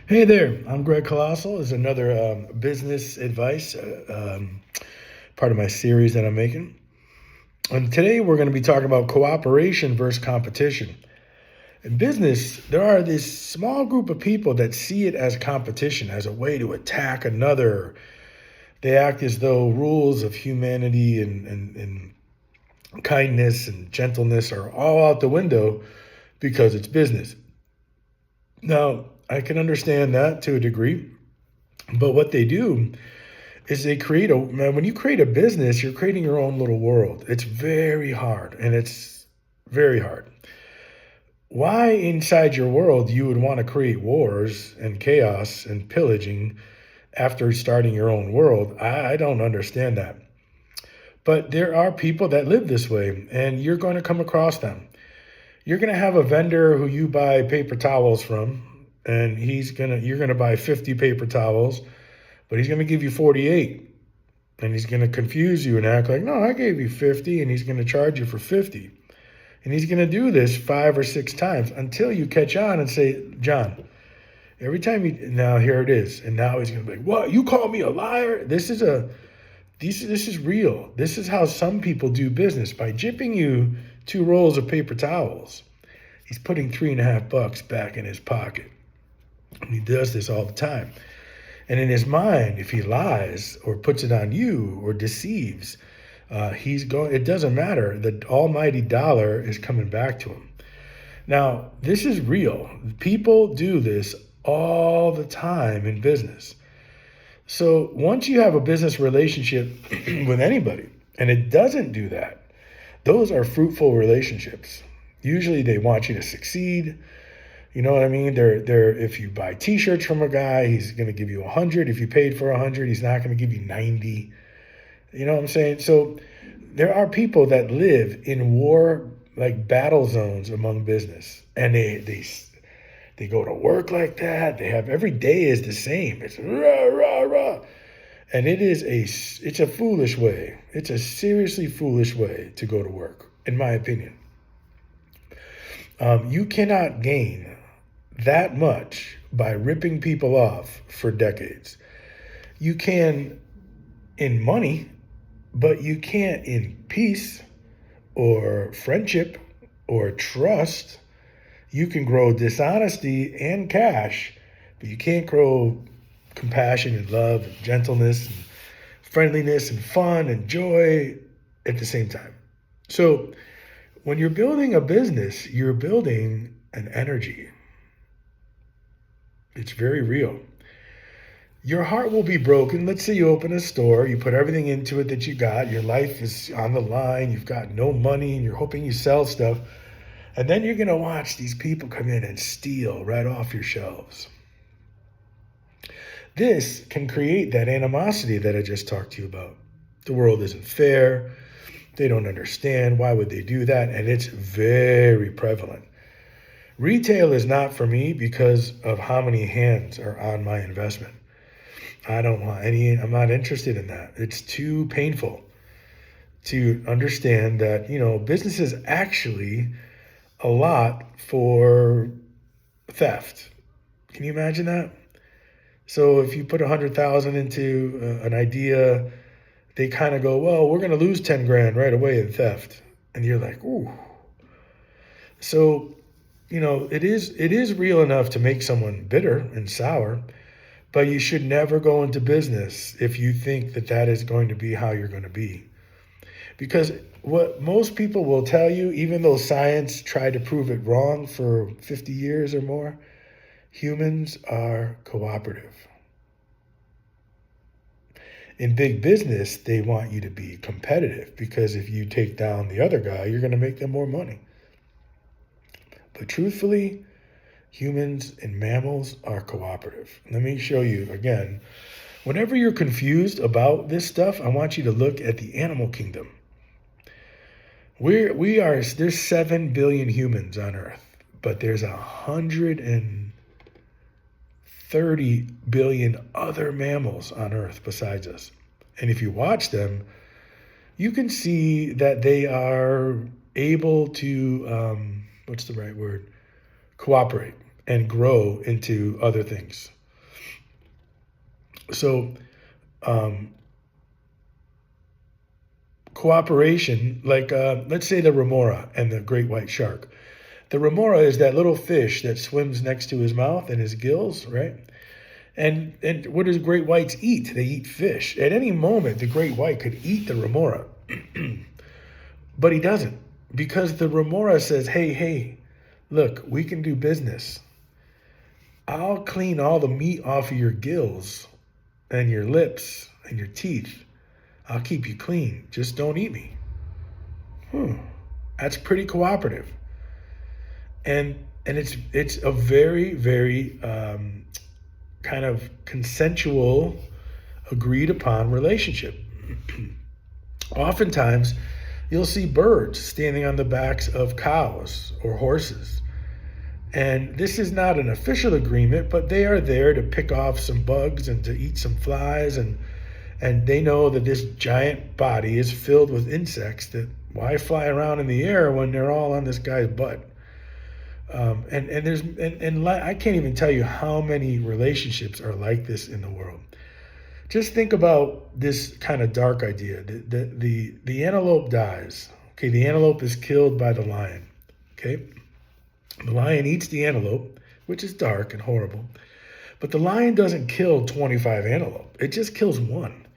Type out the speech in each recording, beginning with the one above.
Hey there, I'm Greg Colossale. This is another business advice, part of my series that I'm making. And today we're going to be talking about cooperation versus competition. In business, there are this small group of people that see it as competition, as a way to attack another. They act as though rules of humanity and kindness and gentleness are all out the window because it's business. Now, I can understand that to a degree, but what they do is they create a man, when you create a business, you're creating your own little world. It's very hard, and it's very hard. Why inside your world you would want to create wars and chaos and pillaging after starting your own world, I don't understand that. But there are people that live this way, and you're going to come across them. You're going to have a vendor who you buy paper towels from, and you're going to buy 50 paper towels, but he's going to give you 48. And he's going to confuse you and act like, no, I gave you 50, and he's going to charge you for 50. And he's going to do this 5 or 6 times until you catch on and say, John, every time now here it is. And now he's going to be like, what? You call me a liar? This is real. This is how some people do business. By jipping you 2 rolls of paper towels, he's putting $3.50 back in his pocket. And he does this all the time. And in his mind, if he lies or puts it on you or deceives, it doesn't matter. The almighty dollar is coming back to him. Now, this is real. People do this all the time in business. So once you have a business relationship with anybody and it doesn't do that, those are fruitful relationships. Usually they want you to succeed. You know what I mean? They're if you buy T-shirts from a guy, he's going to give you 100. If you paid for 100, he's not going to give you 90. You know what I'm saying? So there are people that live in war, like battle zones among business, and they go to work like that. They have every day is the same. It's rah rah rah, and it's a foolish way. It's a seriously foolish way to go to work, in my opinion. You cannot gain that much by ripping people off for decades. You can in money, but you can't in peace or friendship or trust. You can grow dishonesty and cash, but you can't grow compassion and love and gentleness and friendliness and fun and joy at the same time. So when you're building a business, you're building an energy. It's very real. Your heart will be broken. Let's say you open a store, you put everything into it that you got, your life is on the line, you've got no money, and you're hoping you sell stuff. And then you're going to watch these people come in and steal right off your shelves. This can create that animosity that I just talked to you about. The world isn't fair. They don't understand. Why would they do that? And it's very prevalent. Retail is not for me because of how many hands are on my investment. I'm not interested in that. It's too painful to understand that, business is actually a lot for theft. Can you imagine that? So if you put 100,000 into an idea, they kind of go, well, we're going to lose 10 grand right away in theft. And you're like, ooh. So, it is real enough to make someone bitter and sour, but you should never go into business if you think that is going to be how you're going to be. Because what most people will tell you, even though science tried to prove it wrong for 50 years or more, humans are cooperative. In big business, they want you to be competitive because if you take down the other guy, you're going to make them more money. But truthfully, humans and mammals are cooperative. Let me show you again. Whenever you're confused about this stuff, I want you to look at the animal kingdom. There's 7 billion humans on Earth, but there's 130 billion other mammals on Earth besides us. And if you watch them, you can see that they are able to, what's the right word? Cooperate and grow into other things. So um, cooperation, like let's say the remora and the great white shark. The remora is that little fish that swims next to his mouth and his gills, right? And what does great whites eat? They eat fish. At any moment, the great white could eat the remora, but he doesn't, because the remora says, hey, look, we can do business. I'll clean all the meat off of your gills and your lips and your teeth. I'll keep you clean. Just don't eat me. That's pretty cooperative. And it's a very, very kind of consensual, agreed upon relationship. Oftentimes, you'll see birds standing on the backs of cows or horses. And this is not an official agreement, but they are there to pick off some bugs and to eat some flies. And they know that this giant body is filled with insects, that why fly around in the air when they're all on this guy's butt? And I can't even tell you how many relationships are like this in the world. Just think about this kind of dark idea. The antelope dies. Okay, the antelope is killed by the lion. Okay, the lion eats the antelope, which is dark and horrible. But the lion doesn't kill 25 antelope. It just kills one.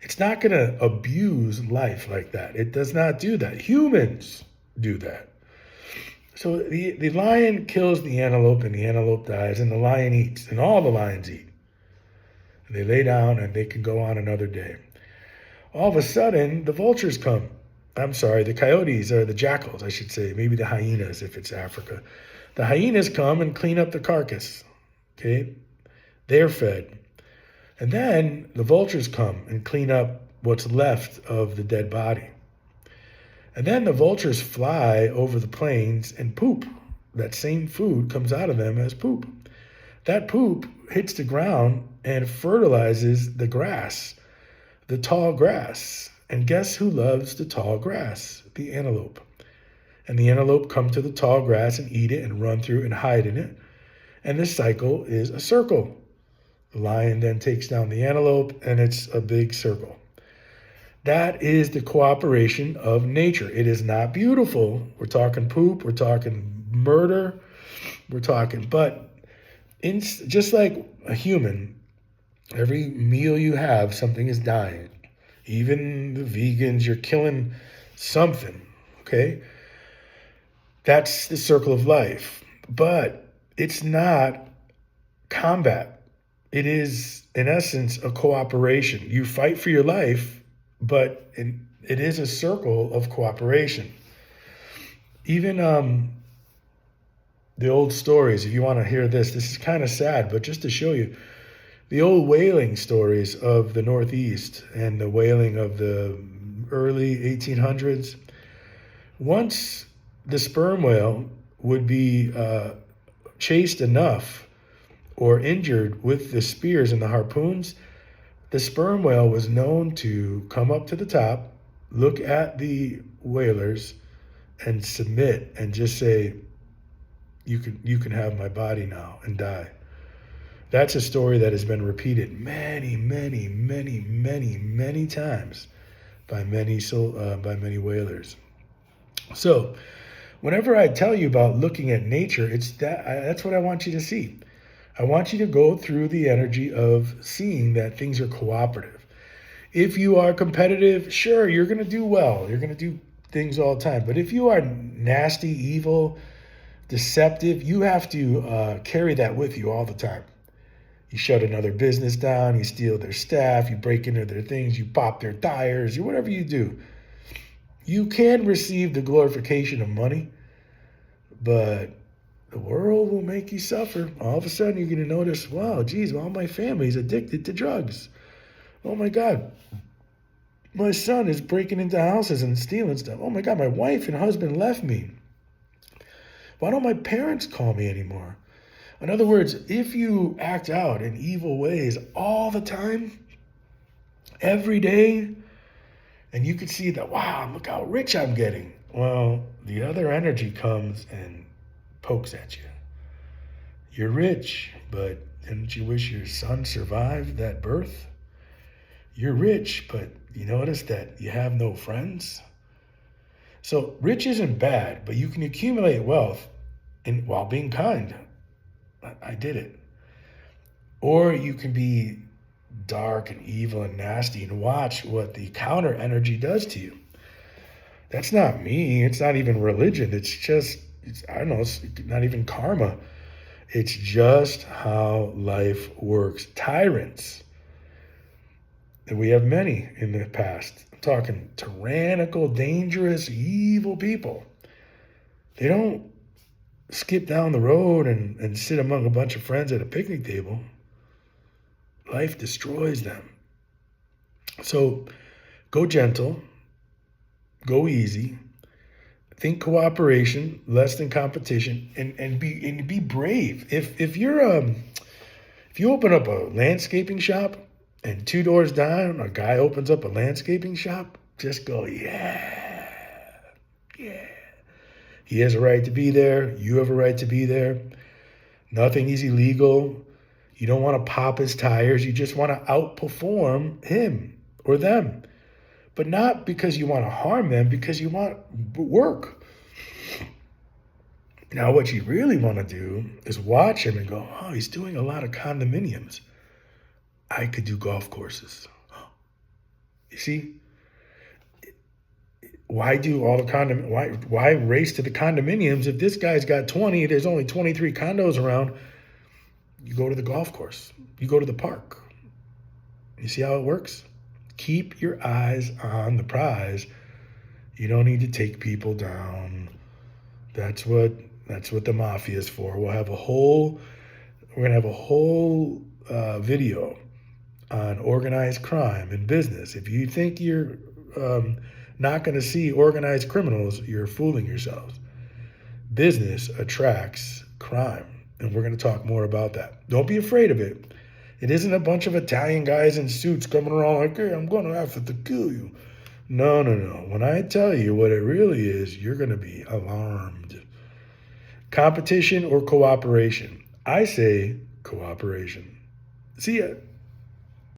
It's not going to abuse life like that. It does not do that. Humans do that. So the lion kills the antelope and the antelope dies and the lion eats and all the lions eat. And they lay down and they can go on another day. All of a sudden, the vultures come. I'm sorry, the coyotes or the jackals, I should say, maybe the hyenas if it's Africa. The hyenas come and clean up the carcass. Okay? They're fed. And then the vultures come and clean up what's left of the dead body. And then the vultures fly over the plains and poop. That same food comes out of them as poop. That poop hits the ground and fertilizes the grass, the tall grass. And guess who loves the tall grass? The antelope. And the antelope come to the tall grass and eat it and run through and hide in it. And this cycle is a circle. The lion then takes down the antelope and it's a big circle. That is the cooperation of nature. It is not beautiful. We're talking poop, we're talking murder, but just like a human, every meal you have, something is dying. Even the vegans, you're killing something, okay? That's the circle of life. But it's not combat. It is, in essence, a cooperation. You fight for your life, but it is a circle of cooperation. Even the old stories, if you want to hear this is kind of sad, but just to show you, the old whaling stories of the Northeast and the whaling of the early 1800s, once the sperm whale would be chased enough or injured with the spears and the harpoons, the sperm whale was known to come up to the top, look at the whalers, and submit and just say, you can have my body now, and die. That's a story that has been repeated many, many, many, many, many times by many whalers. So whenever I tell you about looking at nature, that's what I want you to see. I want you to go through the energy of seeing that things are cooperative. If you are competitive, sure, you're going to do well. You're going to do things all the time. But if you are nasty, evil, deceptive, you have to carry that with you all the time. You shut another business down, you steal their staff, you break into their things, you pop their tires, or whatever you do. You can receive the glorification of money, but the world will make you suffer. All of a sudden, you're going to notice, wow, geez, all my family's addicted to drugs. Oh my God, my son is breaking into houses and stealing stuff. Oh my God, my wife and husband left me. Why don't my parents call me anymore? In other words, if you act out in evil ways all the time, every day, and you could see that, wow, look how rich I'm getting. Well, the other energy comes and pokes at you. You're rich, but Didn't you wish your son survived that birth? You're rich, but you notice that you have no friends? So rich isn't bad, but you can accumulate wealth while being kind. I did it. Or you can be dark and evil and nasty and watch what the counter energy does to you. That's not me. It's not even religion. I don't know, it's not even karma. It's just how life works. Tyrants, and we have many in the past. I'm talking tyrannical, dangerous, evil people. They don't skip down the road and sit among a bunch of friends at a picnic table. Life destroys them. So go gentle, go easy, think cooperation, less than competition, and be brave. If you open up a landscaping shop and 2 doors down a guy opens up a landscaping shop, just go, yeah. He has a right to be there. You have a right to be there. Nothing is illegal. You don't want to pop his tires. You just want to outperform him or them. But not because you want to harm them, because you want work. Now, what you really want to do is watch him and go, oh, he's doing a lot of condominiums. I could do golf courses. You see? Why do all the why race to the condominiums? If this guy's got 20, there's only 23 condos around. You go to the golf course. You go to the park. You see how it works? Keep your eyes on the prize. You don't need to take people down. That's what the mafia is for. We're gonna have a whole video on organized crime and business. If you think you're not going to see organized criminals, you're fooling yourselves. Business attracts crime, and we're going to talk more about that. Don't be afraid of it. It isn't a bunch of Italian guys in suits coming around like, hey, I'm going to have to kill you. No. When I tell you what it really is, you're going to be alarmed. Competition or cooperation? I say cooperation. See ya.